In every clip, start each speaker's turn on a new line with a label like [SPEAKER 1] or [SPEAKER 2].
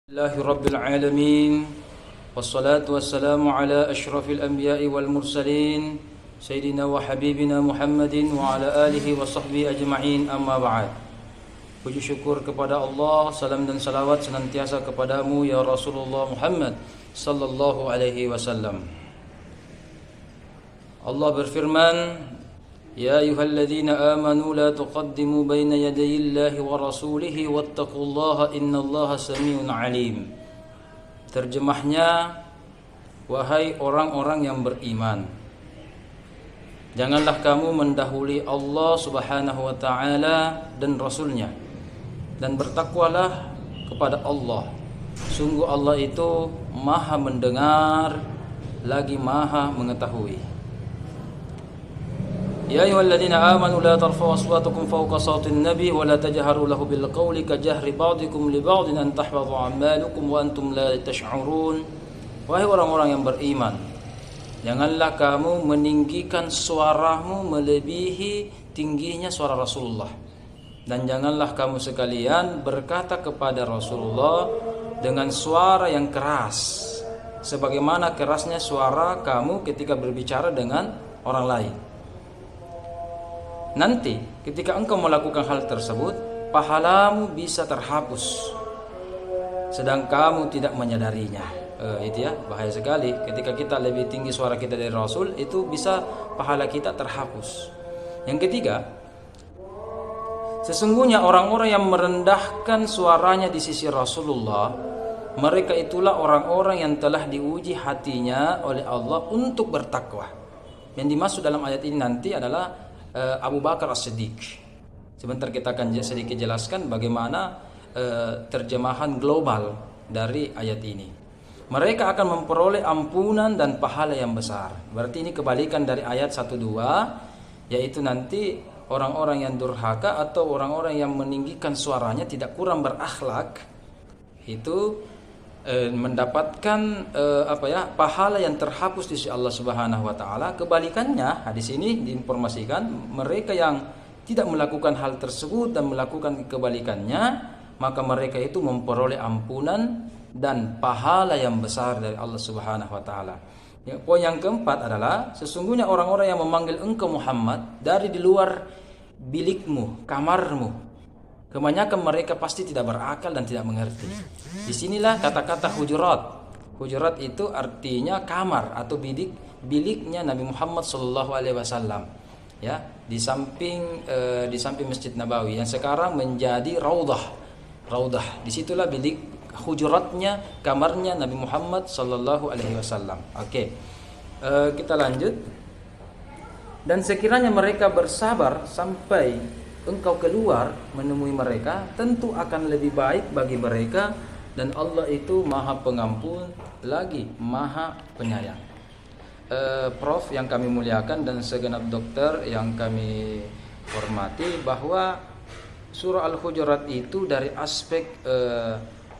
[SPEAKER 1] Alhamdulillahi Rabbil Alamin. Wassalatu wassalamu ala ashrafil anbiya'i wal mursalin Sayyidina wa habibina Muhammadin wa ala alihi wa sahbihi ajma'in, amma ba'd. Puji syukur kepada Allah, salam dan salawat senantiasa kepadamu ya Rasulullah Muhammad sallallahu alaihi wasallam. Allah berfirman, Ya ayyuhalladzina amanu la tuqaddimu baina yadayillahi wa rasulihi wattaqullaha innallaha samiun alim. Terjemahnya, wahai orang-orang yang beriman, janganlah kamu mendahului Allah subhanahu wa ta'ala dan Rasulnya, dan bertakwalah kepada Allah. Sungguh Allah itu maha mendengar lagi maha mengetahui. Ya ayyuhalladzina amanu la tarfa'u aswatakum fawqa sawtin nabi wa la tajharu lahu bil qawli kajahri ba'dikum li ba'din an tahbatu a'malukum wa antum la tash'urun. Wahai orang-orang yang beriman, janganlah kamu meninggikan suaramu melebihi tingginya suara Rasulullah, dan janganlah kamu sekalian berkata kepada Rasulullah dengan suara yang keras sebagaimana kerasnya suara kamu ketika berbicara dengan orang lain. Nanti ketika engkau melakukan hal tersebut, pahalamu bisa terhapus sedang kamu tidak menyadarinya. Itu ya, bahaya sekali. Ketika kita lebih tinggi suara kita dari Rasul, itu bisa pahala kita terhapus. Yang ketiga, sesungguhnya orang-orang yang merendahkan suaranya di sisi Rasulullah, mereka itulah orang-orang yang telah diuji hatinya oleh Allah untuk bertakwa. Yang dimaksud dalam ayat ini nanti adalah Abu Bakar As-Siddiq. Sebentar kita akan sedikit jelaskan bagaimana terjemahan global dari ayat ini. Mereka akan memperoleh ampunan dan pahala yang besar. Berarti ini kebalikan dari ayat 1-2, yaitu nanti orang-orang yang durhaka atau orang-orang yang meninggikan suaranya, tidak kurang berakhlak, itu mendapatkan pahala yang terhapus di sisi Allah Subhanahu wa taala. Kebalikannya, hadis ini diinformasikan mereka yang tidak melakukan hal tersebut dan melakukan kebalikannya, maka mereka itu memperoleh ampunan dan pahala yang besar dari Allah Subhanahu wa taala. Poin yang keempat adalah sesungguhnya orang-orang yang memanggil engkau Muhammad dari di luar bilikmu, kamarmu, kebanyakan mereka pasti tidak berakal dan tidak mengerti. Disinilah kata-kata hujurat. Hujurat itu artinya kamar atau biliknya Nabi Muhammad SAW. Ya, di samping Masjid Nabawi yang sekarang menjadi raudhah. Disitulah bilik hujuratnya, kamarnya Nabi Muhammad SAW. Oke, kita lanjut. Dan sekiranya mereka bersabar sampai engkau keluar menemui mereka, tentu akan lebih baik bagi mereka, dan Allah itu maha pengampun lagi maha penyayang. Prof yang kami muliakan dan segenap dokter yang kami hormati, bahwa surah Al-Hujurat itu dari aspek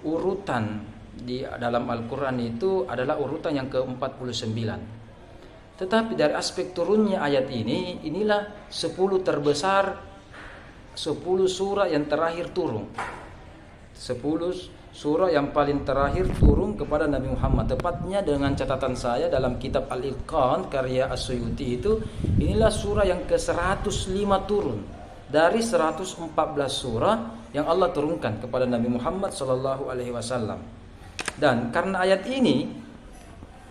[SPEAKER 1] urutan di dalam Al-Quran itu adalah urutan yang ke-49. Tetapi dari aspek turunnya ayat ini, inilah 10 terbesar, 10 surah yang terakhir turun. 10 surah yang paling terakhir turun kepada Nabi Muhammad. Tepatnya dengan catatan saya dalam kitab Al-Itqan karya As-Suyuti itu, inilah surah yang ke-105 turun dari 114 surah yang Allah turunkan kepada Nabi Muhammad SAW. Dan karena ayat ini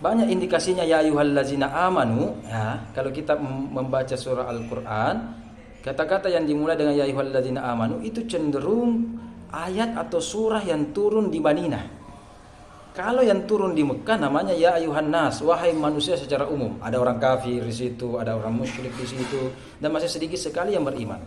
[SPEAKER 1] banyak indikasinya ya ayyuhallazina amanu, ya, kalau kita membaca surah Al-Quran, kata-kata yang dimulai dengan ya ayyuhalladzina amanu itu cenderung ayat atau surah yang turun di Madinah. Kalau yang turun di Mekah namanya ya ayyuhan nas, wahai manusia secara umum. Ada orang kafir di situ, ada orang musyrik di situ, dan masih sedikit sekali yang beriman.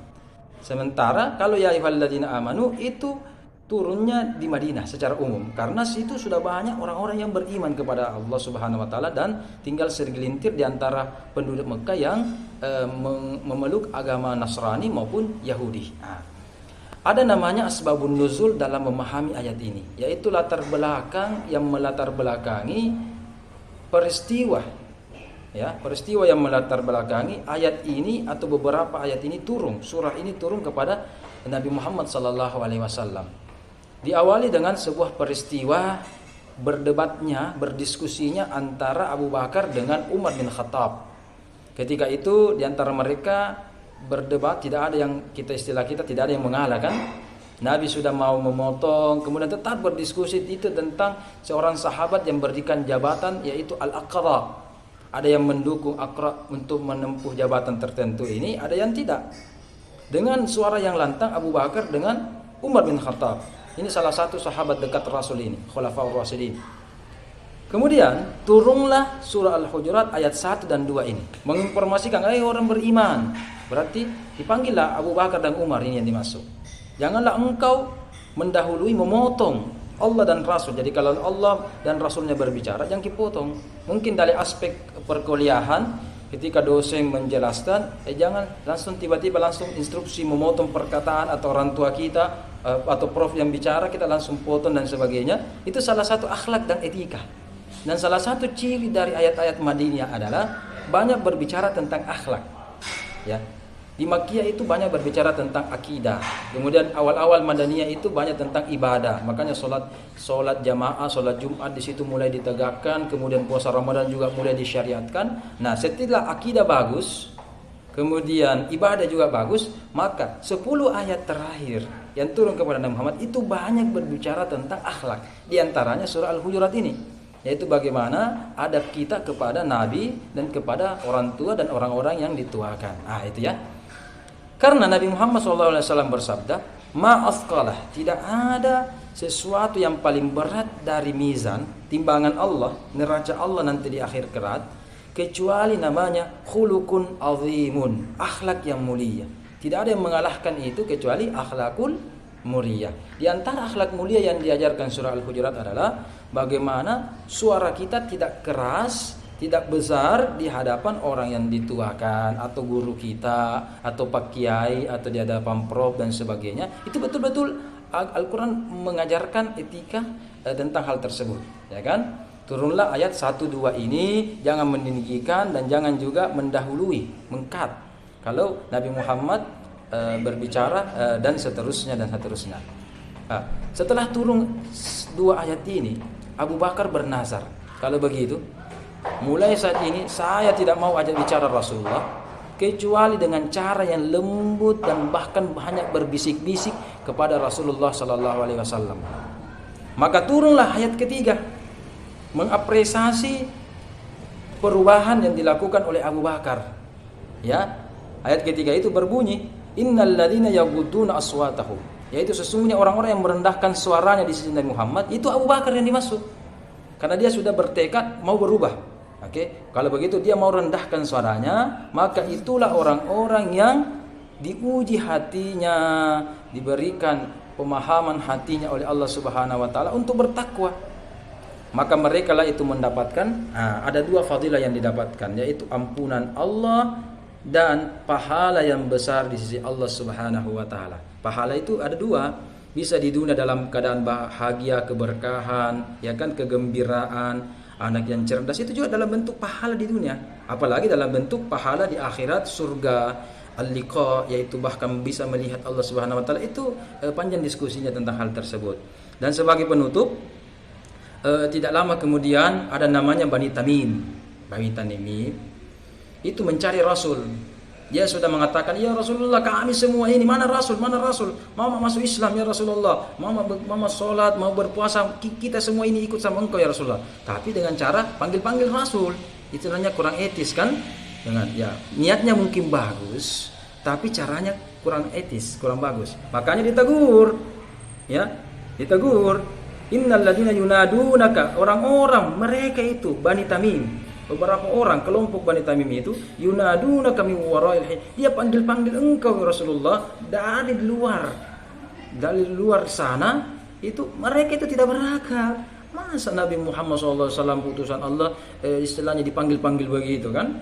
[SPEAKER 1] Sementara kalau ya ayyuhalladzina amanu itu turunnya di Madinah secara umum, karena situ sudah banyak orang-orang yang beriman kepada Allah Subhanahu wa taala, dan tinggal segelintir di antara penduduk Mekah yang memeluk agama Nasrani maupun Yahudi. Ada namanya asbabun nuzul dalam memahami ayat ini, yaitu latar belakang yang melatar belakangi peristiwa, ya, peristiwa yang melatar belakangi ayat ini atau beberapa ayat ini turun, surah ini turun kepada Nabi Muhammad SAW. Diawali dengan sebuah peristiwa berdiskusinya antara Abu Bakar dengan Umar bin Khattab. Ketika itu di antara mereka berdebat, tidak ada yang istilah kita tidak ada yang mengalah kan. Nabi sudah mau memotong, kemudian tetap berdiskusi itu tentang seorang sahabat yang berikan jabatan yaitu Al-Aqra. Ada yang mendukung Aqra untuk menempuh jabatan tertentu ini, ada yang tidak. Dengan suara yang lantang Abu Bakar dengan Umar bin Khattab. Ini salah satu sahabat dekat Rasul ini, Khulafaur Rasyidin. Kemudian turunlah surah Al-Hujurat ayat 1 dan 2 ini, menginformasikan orang beriman. Berarti dipanggillah Abu Bakar dan Umar ini yang dimaksud. Janganlah engkau mendahului memotong Allah dan Rasul. Jadi kalau Allah dan Rasulnya berbicara, jangan dipotong. Mungkin dari aspek perkuliahan, ketika dosen menjelaskan, jangan langsung tiba-tiba langsung instruksi memotong perkataan atau orang tua kita atau prof yang bicara kita langsung potong dan sebagainya. Itu salah satu akhlak dan etika. Dan salah satu ciri dari ayat-ayat Madinah adalah banyak berbicara tentang akhlak. Ya. Di Makkiyah itu banyak berbicara tentang akidah. Kemudian awal-awal Madaniyah itu banyak tentang ibadah. Makanya solat jamaah, solat Jumat di situ mulai ditegakkan. Kemudian puasa Ramadan juga mulai disyariatkan. Nah, setelah akidah bagus, kemudian ibadah juga bagus, maka 10 ayat terakhir yang turun kepada Nabi Muhammad itu banyak berbicara tentang akhlak. Di antaranya surah Al-Hujurat ini, yaitu bagaimana adab kita kepada Nabi dan kepada orang tua dan orang-orang yang dituakan. Itu ya. Karena Nabi Muhammad SAW bersabda, ma'afqalah, tidak ada sesuatu yang paling berat dari mizan, timbangan Allah, neraca Allah nanti di akhir kerat, kecuali namanya khulukun azimun, akhlak yang mulia. Tidak ada yang mengalahkan itu kecuali akhlakul mulia. Di antara akhlak mulia yang diajarkan surah Al-Hujurat adalah bagaimana suara kita tidak keras, tidak besar di hadapan orang yang dituakan atau guru kita atau pak kiai atau di hadapan prof dan sebagainya. Itu betul-betul Al-Quran mengajarkan etika tentang hal tersebut, ya kan? Turunlah ayat 1, 2 ini, jangan meninggikan dan jangan juga mendahului, mengkat kalau Nabi Muhammad berbicara dan seterusnya dan seterusnya. Setelah turun 2 ayat ini, Abu Bakar bernazar, kalau begitu mulai saat ini saya tidak mau ajak bicara Rasulullah kecuali dengan cara yang lembut dan bahkan banyak berbisik-bisik kepada Rasulullah sallallahu alaihi wasallam. Maka turunlah ayat ketiga mengapresiasi perubahan yang dilakukan oleh Abu Bakar. Ya, ayat ketiga itu berbunyi, innal ladzina yaghudduna aswatahum, yaitu sesungguhnya orang-orang yang merendahkan suaranya di sisi Nabi Muhammad, itu Abu Bakar yang dimaksud. Karena dia sudah bertekad mau berubah. Kalau begitu dia mau rendahkan suaranya, maka itulah orang-orang yang diuji hatinya, diberikan pemahaman hatinya oleh Allah Subhanahu wa taala untuk bertakwa. Maka mereka lah itu mendapatkan ada 2 fadilah yang didapatkan, yaitu ampunan Allah dan pahala yang besar di sisi Allah Subhanahu wa taala. Pahala itu ada 2, bisa di dunia dalam keadaan bahagia, keberkahan, ya kan, kegembiraan. Anak yang cerdas itu juga dalam bentuk pahala di dunia, apalagi dalam bentuk pahala di akhirat, surga al-liqa, yaitu bahkan bisa melihat Allah Subhanahu wa taala. Itu panjang diskusinya tentang hal tersebut. Dan sebagai penutup, tidak lama kemudian ada namanya Bani Tamim. Bani Tamim itu mencari Rasul. Dia sudah mengatakan, ya Rasulullah, kami semua ini mana Rasul, mau masuk Islam ya Rasulullah, mau sholat, mau berpuasa, kita semua ini ikut sama engkau ya Rasulullah. Tapi dengan cara panggil-panggil Rasul, itu namanya kurang etis kan? Dengan niatnya mungkin bagus, tapi caranya kurang etis, kurang bagus. Makanya ditegur, innal ladzina yunadunaka, orang-orang mereka itu Bani Tamim. Beberapa orang kelompok Bani Tamim itu yunaduna kami wara'il, dia panggil-panggil engkau ya Rasulullah dari luar sana. Itu mereka itu tidak berakal. Masa Nabi Muhammad SAW utusan Allah istilahnya dipanggil-panggil begitu kan?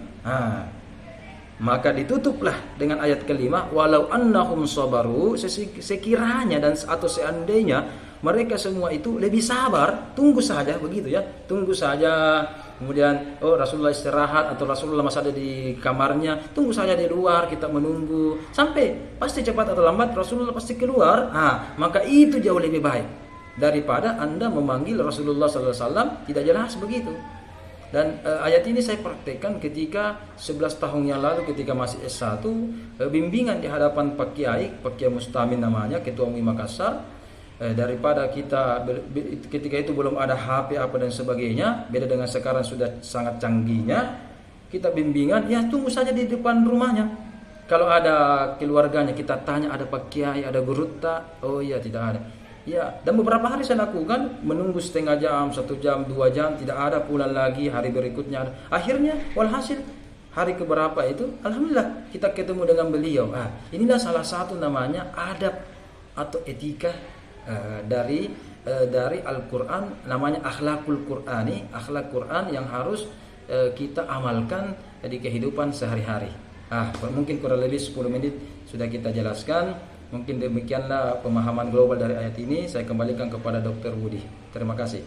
[SPEAKER 1] Maka ditutuplah dengan ayat kelima, walau annahum sabaru, sekiranya dan atau seandainya mereka semua itu lebih sabar, tunggu saja begitu ya, tunggu saja. Kemudian Rasulullah istirahat atau Rasulullah masih ada di kamarnya, tunggu saja di luar, kita menunggu sampai pasti cepat atau lambat Rasulullah pasti keluar. Maka itu jauh lebih baik. daripada Anda memanggil Rasulullah SAW tidak jelas begitu. Dan ayat ini saya praktekkan ketika 11 tahun yang lalu ketika masih S1, bimbingan di hadapan Pak Kiai Mustamin namanya, Ketua MUI Makassar. Daripada kita ketika itu belum ada HP apa dan sebagainya, beda dengan sekarang sudah sangat canggihnya, kita bimbingan, ya tunggu saja di depan rumahnya. Kalau ada keluarganya kita tanya, ada Pak Kiai, ada guru tak? Oh iya, tidak ada. Ya, dan beberapa hari saya lakukan, menunggu setengah jam, 1 jam, 2 jam, tidak ada, pulang lagi, hari berikutnya ada. Akhirnya, walhasil, hari keberapa itu, alhamdulillah, kita ketemu dengan beliau. Inilah salah satu namanya adab atau etika dari Al-Quran, namanya akhlakul Qur'ani, akhlak Quran yang harus kita amalkan di kehidupan sehari-hari. Mungkin kurang lebih 10 menit sudah kita jelaskan. Mungkin demikianlah pemahaman global dari ayat ini. Saya kembalikan kepada Dr. Budi. Terima kasih.